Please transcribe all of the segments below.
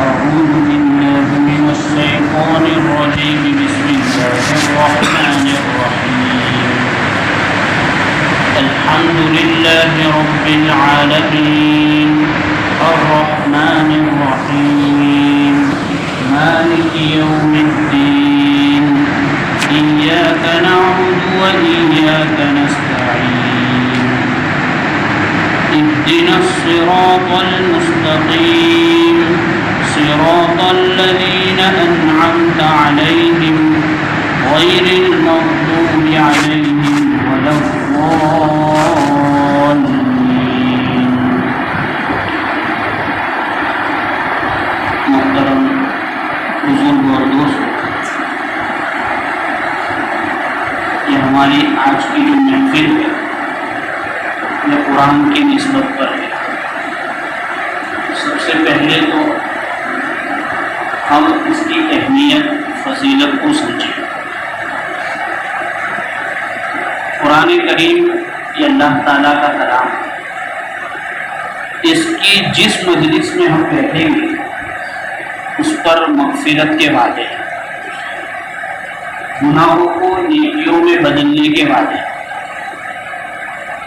أعوذ بالله من الشيطان الرجيم بسم الله الرحمن الرحيم الحمد لله رب العالمين الرحمن الرحيم مالك يوم الدين إياك نعبد وإياك نستعين اهدنا الصراط المستقيم صراط الذين أنعمت عليهم غير المغضوب عليهم ولا الضالين. محترم بزرگ اور دوست، یہ ہماری آج کی جو محفل ہے یہ قرآن کی نسبت پر ہے. سب سے پہلے تو ہم اس کی اہمیت فضیلت کو سمجھیں. قرآن کریم یہ اللہ تعالیٰ کا کلام ہے. اس کی جس مجلس میں ہم بیٹھیں گے اس پر مغفرت کے وعدے ہیں، گناہوں کو نیکیوں میں بدلنے کے وعدے ہیں،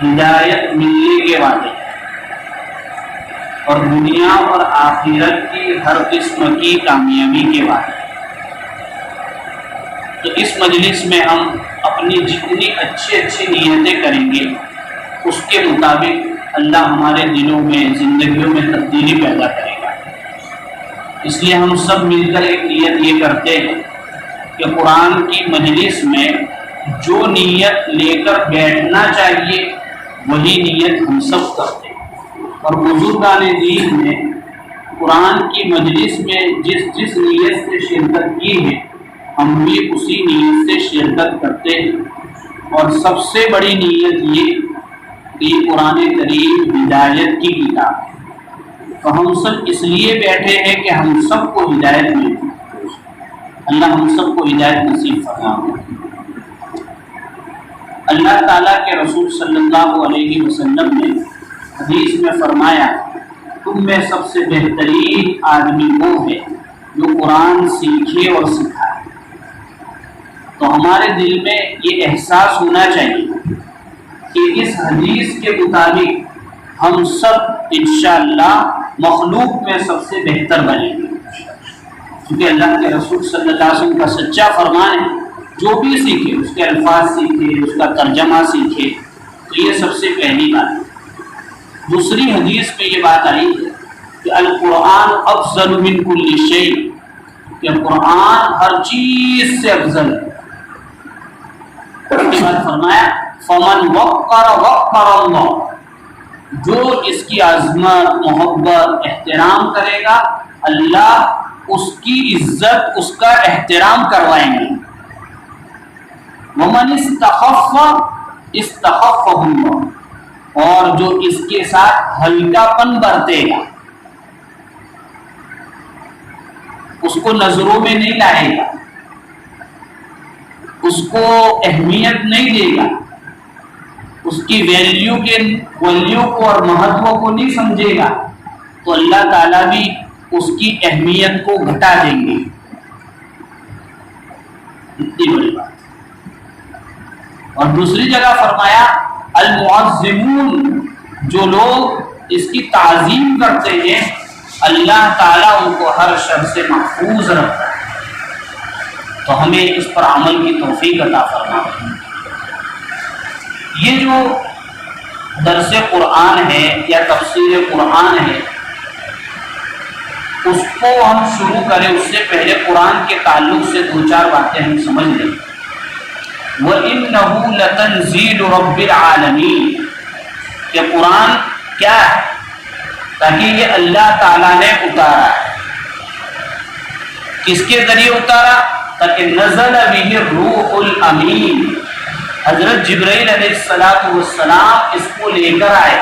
ہدایت ملنے کے وعدے ہیں، اور دنیا اور آخرت کی ہر قسم کی کامیابی کے وعدے ہیں. تو اس مجلس میں ہم اپنی جتنی اچھی نیتیں کریں گے اس کے مطابق اللہ ہمارے دلوں میں زندگیوں میں تبدیلی پیدا کرے گا. اس لیے ہم سب مل کر ایک نیت یہ کرتے ہیں کہ قرآن کی مجلس میں جو نیت لے کر بیٹھنا چاہیے وہی نیت ہم سب کرتے ہیں. اور بزرگان دین نے قرآن کی مجلس میں جس نیت سے شرکت کی ہے ہم بھی اسی نیت سے شرکت کرتے ہیں. اور سب سے بڑی نیت یہ کہ قرآن کریم ہدایت کی کتاب ہے. تو ہم سب اس لیے بیٹھے ہیں کہ ہم سب کو ہدایت ملے. اللہ ہم سب کو ہدایت نصیب فرمائے. اللہ تعالیٰ کے رسول صلی اللہ علیہ وسلم نے حدیث میں فرمایا تم میں سب سے بہترین آدمی وہ ہے جو قرآن سیکھے اور سکھائے. تو ہمارے دل میں یہ احساس ہونا چاہیے کہ اس حدیث کے مطابق ہم سب انشاءاللہ مخلوق میں سب سے بہتر بنیں گے. کیونکہ اللہ کے رسول صلی اللہ علیہ وسلم کا سچا فرمان ہے جو بھی سیکھے اس کے الفاظ سیکھے اس کا ترجمہ سیکھے. تو یہ سب سے پہلی بات ہے. دوسری حدیث میں یہ بات آئی ہے کہ القرآن افضل من کل شیء، کہ قرآن ہر چیز سے افضل ہے. اس کے بعد فرمایا فمن وقر وقر اللہ، جو اس کی عظمت محبت احترام کرے گا اللہ اس کی عزت اس کا احترام کروائیں گے. ومن استخف استخفہ اللہ، اور جو اس کے ساتھ ہلکا پن برتے گا اس کو نظروں میں نہیں لائے گا، اس کو اہمیت نہیں دے گا، اس کی ویلیو کو اور مہتو کو نہیں سمجھے گا تو اللہ تعالیٰ بھی اس کی اہمیت کو گھٹا دیں گے. اتنی بڑی بات. اور دوسری جگہ فرمایا المعظمون، جو لوگ اس کی تعظیم کرتے ہیں اللہ تعالیٰ ان کو ہر شر سے محفوظ رکھتا ہے. تو ہمیں اس پر عمل کی توفیق عطا فرمائے. یہ جو درس قرآن ہے یا تفسیر قرآن ہے اس کو ہم شروع کریں اس سے پہلے قرآن کے تعلق سے دو چار باتیں ہم سمجھ لیں. وَإِنَّهُ لَتَنزِيلُ رَبِّ الْعَالَمِينَ، کہ قرآن کیا ہے؟ تاکہ یہ اللہ تعالیٰ نے اتارا ہے. کس کے ذریعے اتارا؟ تاکہ نزل بہ الروح الامین، حضرت جبرائیل علیہ السلام اس کو لے کر آئے.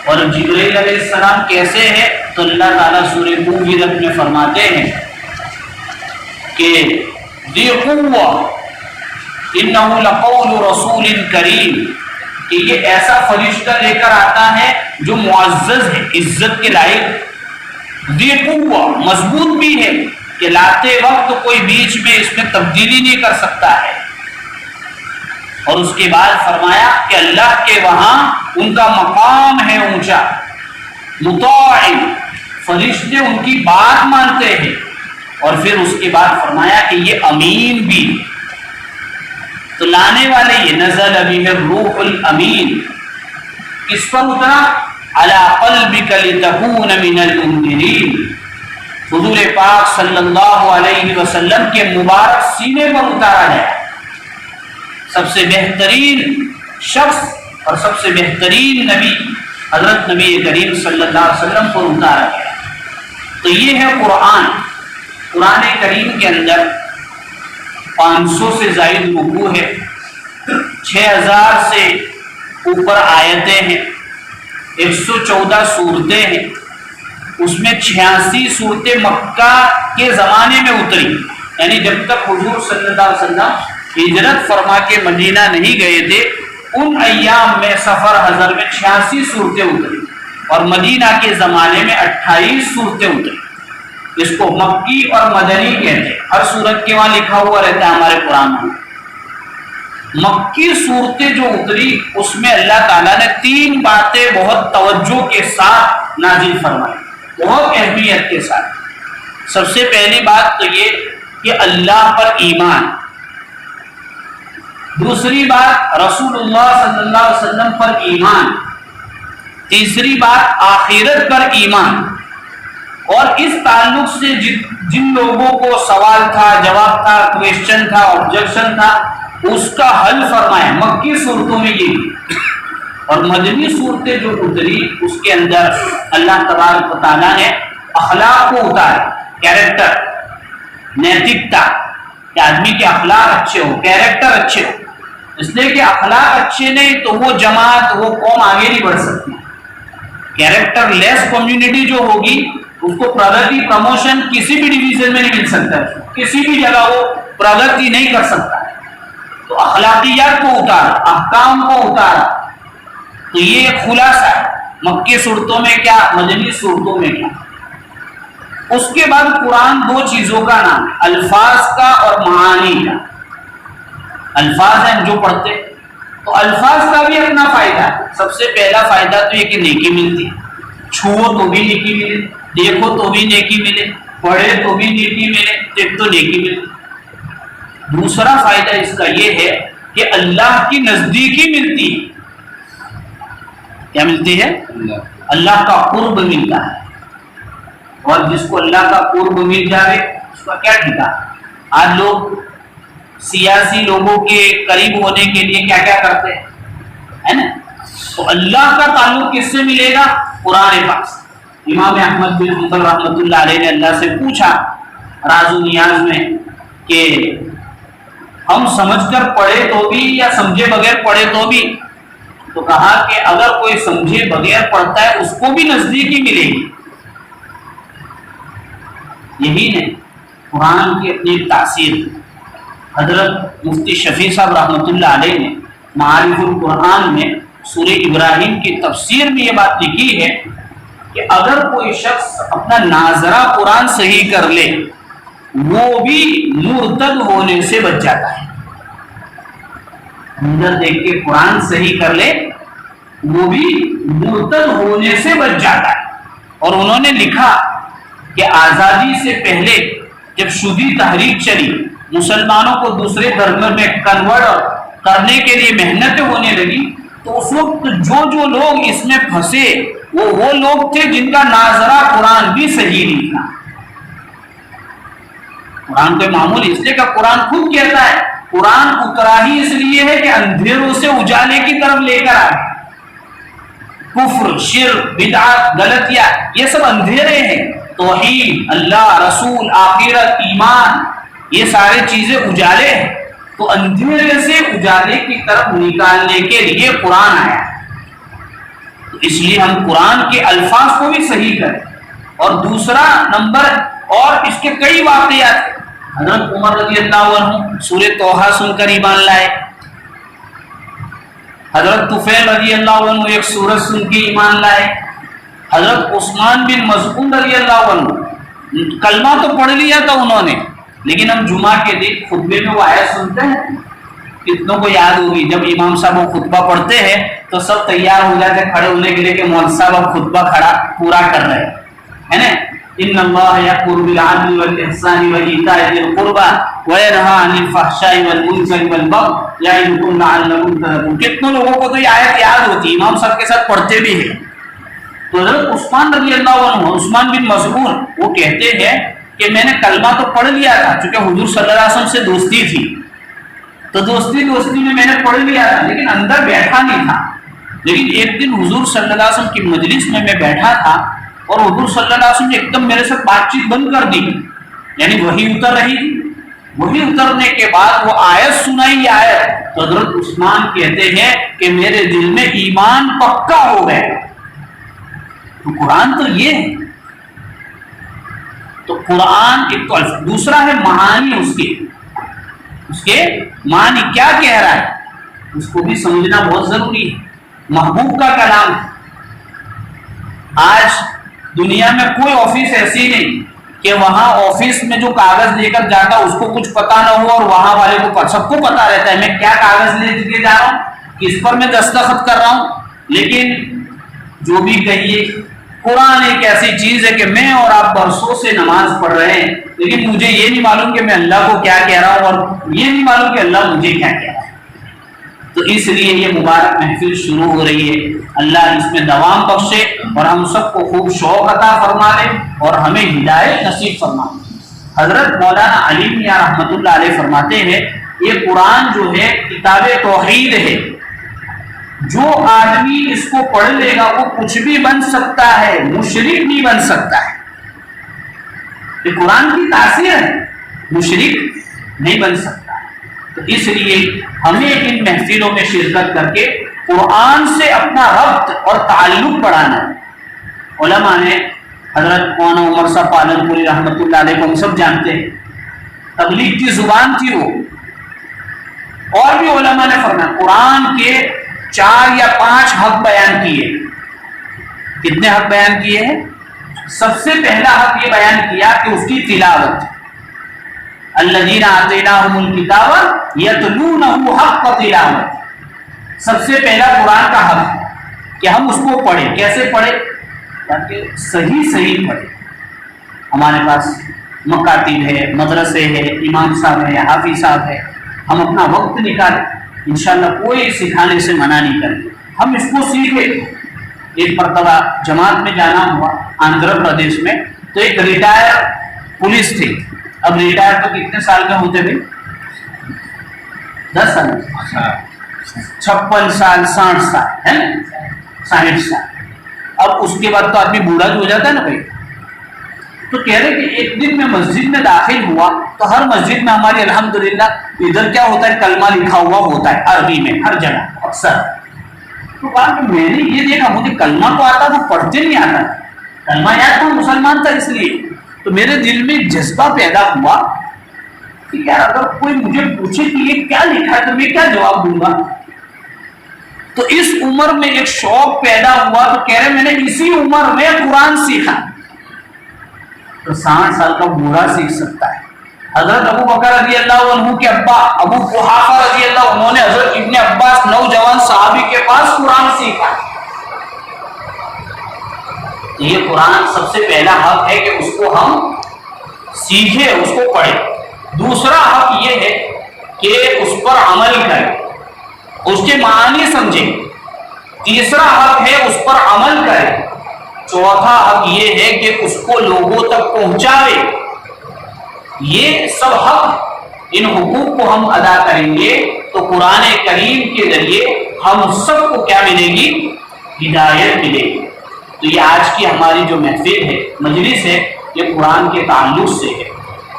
اور جبرائیل علیہ السلام کیسے ہیں تو اللہ تعالیٰ سورہ مومنون میں فرماتے ہیں کہ ذی قوہ انہ لقول رسول کریم، کہ یہ ایسا فرشتہ لے کر آتا ہے جو معزز ہے، عزت کے لائق. ذی قوہ مضبوط بھی ہے کہ لاتے وقت کوئی بیچ میں اس میں تبدیلی نہیں کر سکتا ہے. اور اس کے بعد فرمایا کہ اللہ کے وہاں ان کا مقام ہے اونچا. مطاع فرشتے ان کی بات مانتے ہیں. اور پھر اس کے بعد فرمایا کہ یہ امین بھی. تو لانے والے یہ نزل بہ الروح الامین کس پر اترا؟ علی قلبک لتکون من المنذرین. حضور پاک صلی اللہ علیہ وسلم کے مبارک سینے پر اتارا گیا. سب سے بہترین شخص اور سب سے بہترین نبی حضرت نبی کریم صلی اللہ علیہ وسلم پر اتارا گیا. تو یہ ہے قرآن. قرآن کریم کے اندر 500 سے زائد رکوع ہے، 6000 سے اوپر آیتیں ہیں، 114 صورتیں ہیں. اس میں 86 صورتیں مکہ کے زمانے میں اتری، یعنی جب تک حضور صلی اللہ علیہ وسلم ہجرت فرما کے مدینہ نہیں گئے تھے ان ایام میں سفر حضر میں 86 صورتیں اتری، اور مدینہ کے زمانے میں 28 صورتیں اتری. اس کو مکی اور مدنی کہتے ہیں. ہر صورت کے وہاں لکھا ہوا رہتا ہے ہمارے قرآن میں. مکی صورتیں جو اتری اس میں اللہ تعالیٰ نے 3 باتیں بہت توجہ کے ساتھ نازل فرمائی، بہت اہمیت کے ساتھ. سب سے پہلی بات تو یہ کہ اللہ پر ایمان. دوسری بات رسول اللہ صلی اللہ علیہ وسلم پر ایمان. تیسری بات آخرت پر ایمان. اور اس تعلق سے جن لوگوں کو سوال تھا، جواب تھا، کویشچن تھا، آبجیکشن تھا، اس کا حل فرمایا مکی صورتوں میں یہ. اور مدنی صورتیں جو اتری اس کے اندر اللہ تبارک و تعالیٰ نے اخلاق کو اتارا، کیریکٹر، نیتکتا، کہ آدمی کے اخلاق اچھے ہو، کیریکٹر اچھے ہو. اس لیے کہ اخلاق اچھے نہیں تو وہ جماعت، وہ قوم آگے نہیں بڑھ سکتی. کیریکٹر لیس کمیونٹی جو ہوگی اس کو پرگتی، پروموشن کسی بھی ڈویژن میں نہیں مل سکتا، کسی بھی جگہ وہ پرگتی نہیں کر سکتا. تو اخلاقیات کو اتارا، احکام کو اتارا. تو یہ ایک خلاصہ ہے مکی صورتوں میں کیا، مدنی صورتوں میں کیا. اس کے بعد قرآن 2 چیزوں کا نام ہے، الفاظ کا اور معانی کا. الفاظ ہیں جو پڑھتے، تو الفاظ کا بھی اپنا فائدہ ہے. سب سے پہلا فائدہ تو یہ کہ نیکی ملتی، چھوؤ تو بھی نیکی ملے، دیکھو تو بھی نیکی ملے، پڑھے تو بھی نیکی ملے، ایک تو نیکی ملے. دوسرا فائدہ اس کا یہ ہے کہ اللہ کی نزدیکی ملتی ہے. کیا ملتی ہے؟ اللہ کا قرب ملتا ہے. اور جس کو اللہ کا قرب مل جائے اس کا کیا ٹھکا. آج لوگ سیاسی لوگوں کے قریب ہونے کے لیے کیا کیا کرتے ہیں، ہے نا. تو اللہ کا تعلق کس سے ملے گا؟ قرآن پاک سے. امام احمد بن حنبل رحمۃ اللہ علیہ نے اللہ سے پوچھا راز و نیاز میں کہ ہم سمجھ کر پڑھے تو بھی یا سمجھے بغیر پڑھے تو بھی. تو کہا کہ اگر کوئی سمجھے بغیر پڑھتا ہے اس کو بھی نزدیکی ملے گی. یہی نہیں قرآن کی اپنی تاثیر. حضرت مفتی شفیع صاحب رحمۃ اللہ علیہ نے معارف القرآن میں سورہ ابراہیم کی تفسیر میں یہ بات لکھی ہے کہ اگر کوئی شخص اپنا ناظرہ قرآن صحیح کر لے وہ بھی مرتد ہونے سے بچ جاتا ہے. نظر دیکھ کے قرآن صحیح کر لے وہ بھی مرتد ہونے سے بچ جاتا ہے. اور انہوں نے لکھا کہ آزادی سے پہلے جب شدید تحریک چلی، مسلمانوں کو دوسرے دھرم میں کنورٹ کرنے کے لیے محنتیں ہونے لگی، تو اس وقت جو لوگ اس میں پھنسے وہ لوگ تھے جن کا ناظرہ قرآن بھی صحیح نہیں تھا. قرآن کوئی معمولی، اس لیے کہ قرآن خود کہتا ہے قرآن اترا ہی اس لیے ہے کہ اندھیروں سے اجالے کی طرف لے کر آئے. کفر، شرک، بدعت، غلطیاں یہ سب اندھیرے ہیں. توحید، اللہ، رسول، آخرت، ایمان یہ سارے چیزیں اجالے ہیں. تو اندھیرے سے اجالے کی طرف نکالنے کے لیے قرآن آیا. تو اس لیے ہم قرآن کے الفاظ کو بھی صحیح کریں. اور دوسرا نمبر، اور اس کے کئی واقعات. حضرت عمر رضی اللہ عنہ سورہ توحہ سن کر ایمان لائے. حضرت طفیل رضی اللہ عنہ ایک سورت سن کے ایمان لائے. حضرت عثمان بن مظعون رضی اللہ عنہ کلمہ تو پڑھ لیا تھا انہوں نے، لیکن ہم جمعہ کے دن خطبے میں وہ آیت سنتے ہیں، کتنوں کو یاد ہوگی جب امام صاحب وہ خطبہ پڑھتے ہیں تو سب تیار ہو جاتے کھڑے ہونے کے لیے کہ مولوی صاحب اب خطبہ پورا کر رہے ہیں نا۔ ان اللہ یأمر بالعدل والاحسان وایتاء ذی القربى وینہی عن الفحشاء والمنکر والبغی یعظکم لعلکم تذکرون۔ کتنے لوگوں کو تو یہ آیت یاد ہوتی، امام صاحب کے ساتھ پڑھتے بھی ہیں۔ تو حضرت عثمان رضی اللہ عنہ، عثمان بن مظعون، وہ کہتے ہیں کہ میں نے کلمہ تو پڑھ لیا تھا، چونکہ حضور صلی اللہ علیہ وسلم سے دوستی تھی تو دوستی میں نے پڑھ لیا تھا، لیکن اندر بیٹھا نہیں تھا۔ لیکن ایک دن حضور صلی اللہ علیہ وسلم کی مجلس میں بیٹھا تھا اور حضور صلی اللہ علیہ وسلم نے ایک دم میرے ساتھ بات چیت بند کر دی، یعنی وہی اتر رہی تھی۔ وہی اترنے کے بعد وہ آیت سنائی، آیت تو حضرت عثمان کہتے ہیں کہ میرے دل میں ایمان پکا ہو گیا۔ تو قرآن تو یہ ہے، تو قرآن ایک تو دوسرا ہے معانی، اس کے معنی کیا کہہ رہا ہے اس کو بھی سمجھنا بہت ضروری ہے۔ محبوب کا کلام، آج دنیا میں کوئی آفس ایسی نہیں کہ وہاں آفس میں جو کاغذ لے کر جاتا اس کو کچھ پتا نہ ہو اور وہاں والے کو سب کو پتا رہتا ہے میں کیا کاغذ لے کے جا رہا ہوں، کس پر میں دستخط کر رہا ہوں۔ لیکن جو بھی کہیے، قرآن ایک ایسی چیز ہے کہ میں اور آپ برسوں سے نماز پڑھ رہے ہیں، لیکن مجھے یہ نہیں معلوم کہ میں اللہ کو کیا کہہ رہا ہوں اور یہ نہیں معلوم کہ اللہ مجھے کیا کہہ رہا ہے۔ تو اس لیے یہ مبارک محفل شروع ہو رہی ہے، اللہ اس میں دوام بخشے اور ہم سب کو خوب شوق عطا فرما دے اور ہمیں ہدایت نصیب فرما دے۔ حضرت مولانا علی میاں رحمۃ اللہ علیہ فرماتے ہیں یہ قرآن جو ہے کتاب توحید ہے، جو آدمی اس کو پڑھ لے گا وہ کچھ بھی بن سکتا ہے، مشرک نہیں بن سکتا ہے۔ یہ قرآن کی تاثیر ہے، مشرک نہیں بن سکتا۔ تو اس لیے ہمیں ان محفلوں میں شرکت کر کے قرآن سے اپنا ربط اور تعلق بڑھانا ہے۔ علماء نے، حضرت مولانا عمر صاحب پالن پوری رحمۃ اللہ علیہ کو ہم سب جانتے ہیں، تبلیغ کی زبان تھی وہ، اور بھی علماء نے فرمایا قرآن کے 4 یا 5 حق بیان کیے۔ کتنے حق بیان کیے ہیں؟ سب سے پہلا حق یہ بیان کیا کہ اس کی تلاوت، الذین آتیناہم الکتاب یتلونہ حق تلاوت، سب سے پہلا قرآن کا حق ہے کہ ہم اس کو پڑھیں۔ کیسے پڑھیں؟ تاکہ صحیح پڑھیں۔ ہمارے پاس مکاتب ہے، مدرسے ہے، امام صاحب ہے، حافظ صاحب ہے، ہم اپنا وقت نکالیں، انشاءاللہ کوئی سکھانے سے منع نہیں کریں، ہم اس کو سیکھیں۔ ایک مرتبہ جماعت میں جانا ہوا آندھرا پردیش میں، تو ایک ریٹائر پولیس تھے۔ اب ریٹائر تو کتنے سال کے ہوتے تھے؟ 10 سال، 56 سال، 60 سال ہے نا، 60 سال۔ اب اس کے بعد تو آدمی بوڑھا جو ہو جاتا ہے نا بھائی، تو کہہ رہے کہ ایک دن میں مسجد میں داخل ہوا تو ہر مسجد میں ہماری الحمدللہ ادھر کیا ہوتا ہے، کلمہ لکھا ہوا ہوتا ہے عربی میں ہر جگہ اکثر۔ تو کہا کہ میں نے یہ دیکھا، مجھے کلمہ تو آتا تھا، پڑھتے نہیں آتا، کلمہ یاد تھا، مسلمان تھا، اس لیے تو میرے دل میں جذبہ پیدا ہوا کہ یار اگر کوئی مجھے پوچھے کہ یہ کیا لکھا ہے تو میں کیا جواب دوں گا۔ تو اس عمر میں ایک شوق پیدا ہوا، تو کہہ رہے میں نے اسی عمر میں قرآن سیکھا۔ تو 60 سال کا بوڑھا سیکھ سکتا ہے۔ حضرت ابو بکر رضی اللہ عنہ کے ابا ابو قحافہ رضی اللہ عنہ نے حضرت ابن عباس نوجوان صحابی کے پاس قرآن سیکھا۔ یہ قرآن سب سے پہلا حق ہے کہ اس کو ہم سیکھیں، اس کو پڑھیں۔ دوسرا حق یہ ہے کہ اس پر عمل کریں، اس کے معنی سمجھیں۔ تیسرا حق ہے اس پر عمل کریں۔ چوتھا حق یہ ہے کہ اس کو لوگوں تک پہنچائے۔ یہ سب حق، ان حقوق کو ہم ادا کریں گے تو قرآن کریم کے ذریعے ہم سب کو کیا ملے گی؟ ہدایت ملے گی۔ تو یہ آج کی ہماری جو محفل ہے، مجلس ہے، یہ قرآن کے تعلق سے ہے۔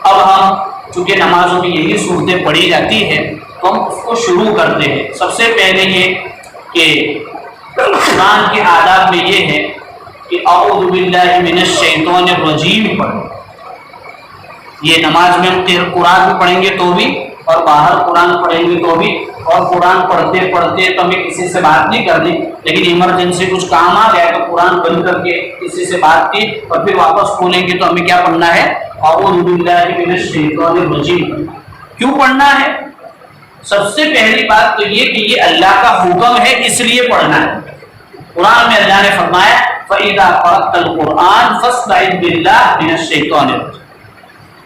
اب ہم چونکہ نمازوں میں یہی صورتیں پڑھی جاتی ہے تو ہم اس کو شروع کرتے ہیں۔ سب سے پہلے یہ کہ قرآن کے آداب میں یہ ہے کہ اعوذ باللہ من الشیطان الرجیم پڑھیں۔ یہ نماز میں قرآن پڑھیں گے تو بھی، اور باہر قرآن پڑھیں گے تو بھی، اور قرآن پڑھتے پڑھتے تو ہمیں کسی سے بات نہیں کرنی، لیکن ایمرجنسی کچھ کام آ گیا تو قرآن بند کر کے کسی سے بات کی اور پھر واپس کھولیں گے تو ہمیں کیا پڑھنا ہے؟ اعوذ باللہ من الشیطان الرجیم۔ کیوں پڑھنا ہے؟ سب سے پہلی بات تو یہ کہ یہ اللہ کا حکم ہے، اس لیے پڑھنا ہے۔ قرآن میں اللہ نے فرمایا فَإِذَا قَرَأْتَ الْقُرْآنَ فَاسْتَعِذْ بِاللَّهِ مِنَ الشَّيْطَانِ الرَّجِيمِ۔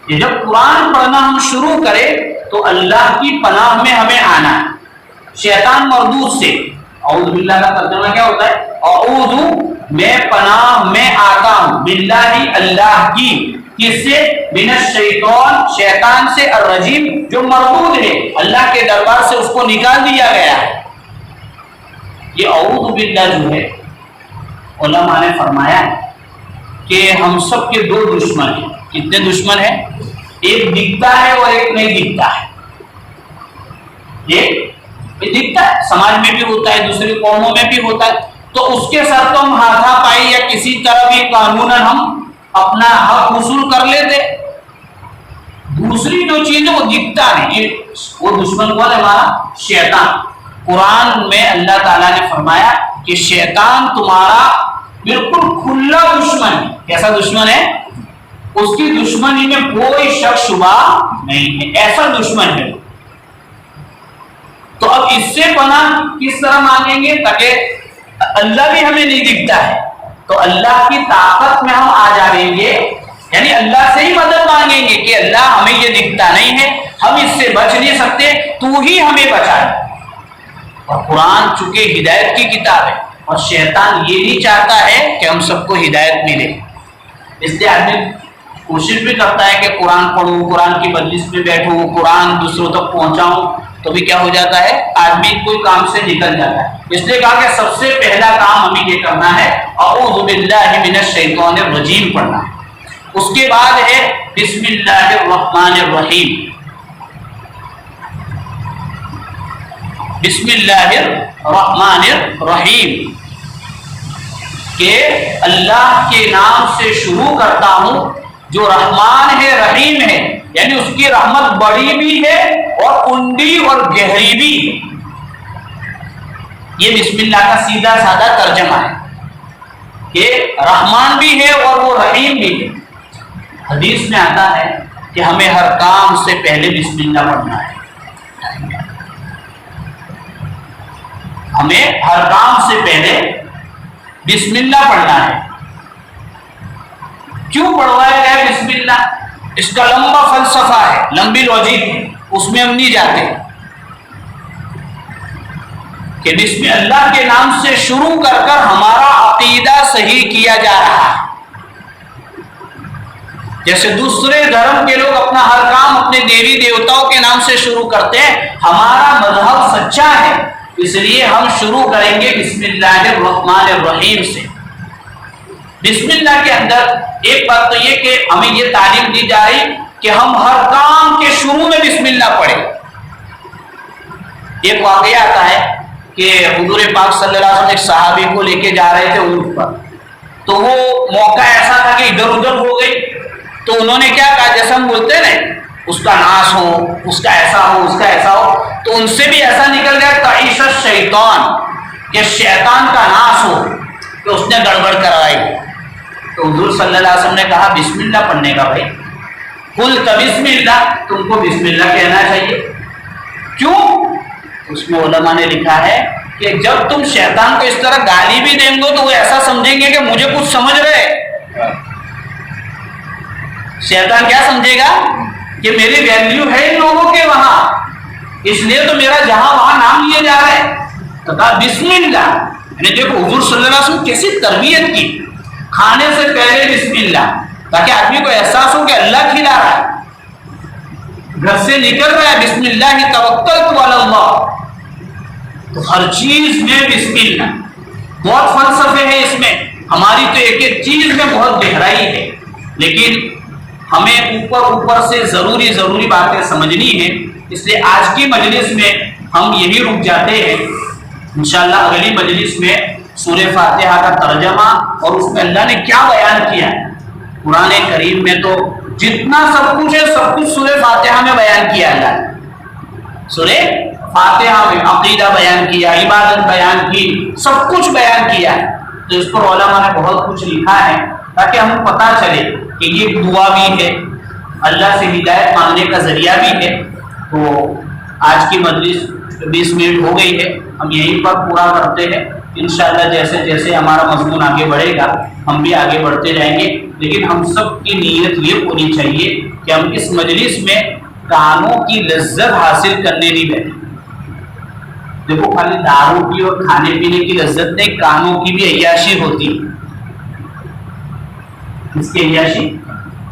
یہ جب قرآن پڑھنا ہم شروع کریں تو اللہ کی پناہ میں ہمیں آنا ہے شیطان مردود سے۔ اعوذ باللہ کا ترجمہ کیا ہوتا ہے؟ اعوذ، میں پناہ میں آتا ہوں، باللہ اللہ کی، کس سے؟ من الشیطان، شیطان سے، الرجیم جو مردود ہے، اللہ کے دربار سے اس کو نکال دیا گیا ہے۔ یہ اعوذ باللہ جو ہے علماء نے فرمایا کہ ہم سب کے دو دشمن ہیں۔ کتنے دشمن ہیں؟ ایک دکھتا ہے اور ایک نہیں دکھتا ہے۔ ایک دکھتا ہے، سماج میں بھی ہوتا ہے، دوسری قوموں میں بھی ہوتا ہے، تو اس کے ساتھ تو ہم ہاتھا پائی یا کسی طرح بھی قانوناً ہم اپنا حق وصول کر لیتے۔ دوسری جو چیز ہے وہ دکھتا نہیں، وہ دشمن کون ہے؟ ہمارا شیطان۔ قرآن میں اللہ تعالیٰ نے فرمایا کہ شیطان تمہارا بالکل کھلا دشمن ہے۔ کیسا دشمن ہے؟ اس کی دشمنی میں کوئی شک شبہ نہیں ہے، ایسا دشمن ہے۔ تو اب اس سے پناہ کس طرح مانگیں گے؟ تاکہ اللہ بھی ہمیں نہیں دکھتا ہے تو اللہ کی طاقت میں ہم آ جائیں گے، یعنی اللہ سے ہی مدد مانگیں گے کہ اللہ ہمیں یہ دکھتا نہیں ہے، ہم اس سے بچ نہیں سکتے، تو ہی ہمیں بچائے۔ اور قرآن چونکہ ہدایت کی کتاب ہے اور شیطان یہ نہیں چاہتا ہے کہ ہم سب کو ہدایت ملے، اس لیے آدمی کوشش بھی کرتا ہے کہ قرآن پڑھوں، قرآن کی مجلس میں بیٹھوں، قرآن دوسروں تک پہنچاؤں، تو بھی کیا ہو جاتا ہے؟ آدمی کوئی کام سے نکل جاتا ہے۔ اس لیے کہا کہ سب سے پہلا کام ہمیں یہ کرنا ہے اعوذ باللہ من الشیطان الرجیم پڑھنا ہے۔ اس کے بعد ہے بسم اللہ الرحمن الرحیم۔ بسم اللہ الرحمن الرحیم، کہ اللہ کے نام سے شروع کرتا ہوں جو رحمان ہے، رحیم ہے، یعنی اس کی رحمت بڑی بھی ہے اور عمدی اور گہری بھی ہے۔ یہ بسم اللہ کا سیدھا سادہ ترجمہ ہے کہ رحمان بھی ہے اور وہ رحیم بھی ہے۔ حدیث میں آتا ہے کہ ہمیں ہر کام سے پہلے بسم اللہ پڑھنا ہے، ہمیں ہر کام سے پہلے بسم اللہ پڑھنا ہے۔ کیوں پڑھوایا گیا بسم اللہ؟ اس کا لمبا فلسفہ ہے، لمبی لاجک ہے، اس میں ہم نہیں جاتے کہ بسم اللہ کے نام سے شروع کر کر ہمارا عقیدہ صحیح کیا جا رہا ہے۔ جیسے دوسرے دھرم کے لوگ اپنا ہر کام اپنے دیوی دیوتاؤں کے نام سے شروع کرتے ہیں، ہمارا مذہب سچا ہے اس لیے ہم شروع کریں گے بسم اللہ الرحمن الرحیم سے۔ بسم اللہ کے اندر ایک بات تو یہ کہ ہمیں یہ تعلیم دی جا رہی کہ ہم ہر کام کے شروع میں بسم اللہ پڑھیں۔ ایک واقعہ آتا ہے کہ حضور پاک صلی اللہ علیہ وسلم ایک صحابی کو لے کے جا رہے تھے اونٹ پر، تو وہ موقع ایسا تھا کہ ادھر ادھر ہو گئی، تو انہوں نے کیا کہا، جیسا ہم بولتے ہیں نا اس کا ناش ہو، اس کا ایسا ہو، اس کا ایسا ہو، تو ان سے بھی ایسا نکل گیا تعیش الشیطان، کہ شیطان کا ناش ہو، کہ اس نے گڑبڑ کروائی۔ تو حضور صلی اللہ علیہ وسلم نے کہا بسم اللہ پڑھنے کا، بھائی قلت بسم اللہ، تم کو بسم اللہ کہنا چاہیے۔ کیوں؟ اس میں علماء نے لکھا ہے کہ جب تم شیطان کو اس طرح گالی بھی دیں گے تو وہ ایسا سمجھیں گے کہ مجھے کچھ سمجھ رہے، شیطان کیا سمجھے گا کہ میری ویلیو ہے ان لوگوں کے وہاں، اس لیے تو میرا جہاں وہاں نام لیے جا رہے ہیں۔ تو کہا بسم اللہ، یعنی دیکھو حضور صلی اللہ علیہ وسلم کیسی تربیت کی، کھانے سے پہلے بسم اللہ، تاکہ آدمی کو احساس ہو کہ اللہ کھلا رہا ہے، گھر سے نکل رہا ہے بسم اللہ توکلت علی اللہ، تو ہر چیز میں بسم اللہ۔ بہت فلسفے ہیں اس میں، ہماری تو ایک ایک چیز میں بہت گہرائی ہے، لیکن ہمیں اوپر سے ضروری باتیں سمجھنی ہیں، اس لیے آج کی مجلس میں ہم یہی رک جاتے ہیں۔ انشاءاللہ اگلی مجلس میں سورہ فاتحہ کا ترجمہ اور اس میں اللہ نے کیا بیان کیا ہے۔ قرآن کریم میں تو جتنا سب کچھ ہے سب کچھ سورہ فاتحہ میں بیان کیا اللہ نے۔ سورہ فاتحہ میں عقیدہ بیان کیا، عبادت بیان کی، سب کچھ بیان کیا ہے۔ تو اس پر علماء نے بہت کچھ لکھا ہے تاکہ ہمیں پتہ چلے کہ یہ دعا بھی ہے، اللہ سے ہدایت مانگنے کا ذریعہ بھی ہے۔ تو آج کی مجلس 20 منٹ ہو گئی ہے، ہم یہیں پر پورا کرتے ہیں۔ انشاءاللہ جیسے جیسے ہمارا مضمون آگے بڑھے گا ہم بھی آگے بڑھتے جائیں گے، لیکن ہم سب کی نیت یہ ہونی چاہیے کہ ہم اس مجلس میں کانوں کی لذت حاصل کرنے نہیں بیٹھے۔ دیکھو خالی دارو کی اور کھانے پینے کی لذت نہیں، کانوں کی بھی عیاشی ہوتی ہے۔ اس کی عیاشی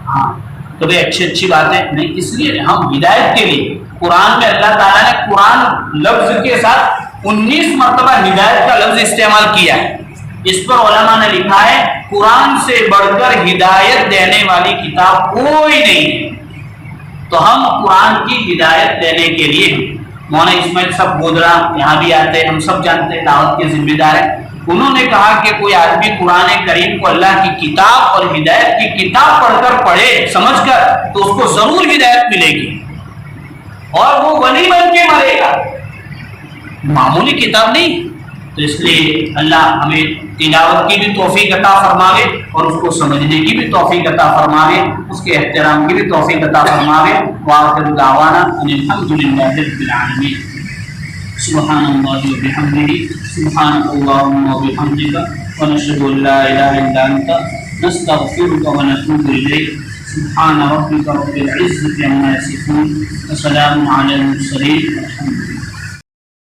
ہاں تو بھائی اچھی بات ہے نہیں، اس لیے ہم ہدایت کے لیے قرآن میں اللہ تعالیٰ نے قرآن لفظ کے ساتھ 19 مرتبہ ہدایت کا لفظ استعمال کیا ہے۔ اس پر علماء نے لکھا ہے قرآن سے بڑھ کر ہدایت دینے والی کتاب کوئی نہیں ہے۔ تو ہم قرآن کی ہدایت دینے کے لیے مولانا اسماعیل صاحب گودرا یہاں بھی آتے ہیں، ہم سب جانتے ہیں دعوت کے ذمہ دار ہیں۔ انہوں نے کہا کہ کوئی آدمی قرآن کریم کو اللہ کی کتاب اور ہدایت کی کتاب پڑھ کر پڑھے سمجھ کر تو اس کو ضرور ہدایت ملے گی اور وہ ولی بن کے مرے گا، معمولی کتاب نہیں۔ تو اس لیے اللہ ہمیں تلاوت کی بھی توفیق عطا فرماوے اور اس کو سمجھنے کی بھی توفیق عطا فرماوے، اس کے احترام کی بھی توفیق عطا فرماوے۔ وآخر دعوانا ان الحمد للہ رب العالمین۔ سبحان اللہ وبحمدہ، سبحانک اللہم وبحمدک، ونشہد ان لا الہ الا انت، نستغفرک ونتوب الیک۔ سبحان ربک رب العزة عما یصفون، وسلام علی المرسلین، والحمد للہ۔